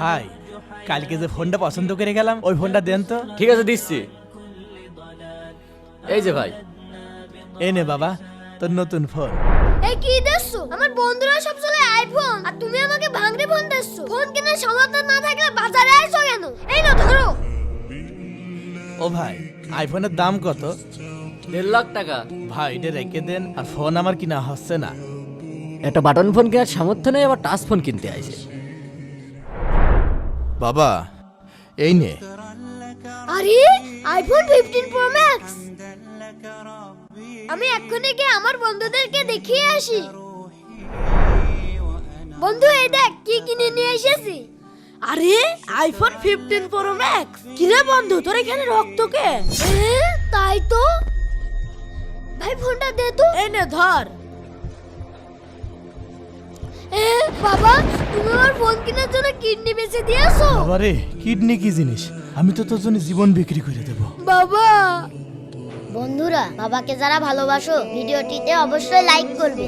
ভাই কালকে যে ফোনটা পছন্দ করে গেলাম ওই ফোনটা দেন তো। ঠিক আছে দিচ্ছি। এই যে ভাই। এই নে বাবা তোর নতুন ফোন। এই কি দেখছো? আমার বন্ধুরা সব চলে আইফোন আর তুমি আমাকে ভাঙড়ে ফোন দিচ্ছো। ফোন কেনার সামর্থ্য না থাকলে বাজারে আইছো কেন? এই না ধরো। ও ভাই আইফোনের দাম কত? 1.5 লাখ টাকা। ভাই এটা রেখে দেন, আর ফোন আমার কিনা হচ্ছে না। একটা বাটন ফোন কেনার সামর্থ্য নেই, আবার টাচ ফোন কিনতে আইছে। বাবা এই নে। আরে আইফোন 15 প্রো ম্যাক্স। আমি এক্ষুনি গিয়ে আমার বন্ধুদেরকে দেখিয়ে আসি। বন্ধু এই দেখ কি কিনে নিয়ে এসেছি। আরে আইফোন 15 প্রো ম্যাক্স। কিরে বন্ধু তোর এখানে রক্ত কে? তাই তো। ভাই ফোনটা দে তো। এই নে ধর। বাবা তুমি আমার ফোন কেনার জন্য কিডনি বেচে দিয়েছো? বাবা রে কিডনি কি জিনিস, আমি তো তোর জন্য জীবন বিক্রি করে দেব। বাবা বন্ধুরা, বাবাকে যারা ভালোবাসো ভিডিওটিতে অবশ্যই লাইক করবে।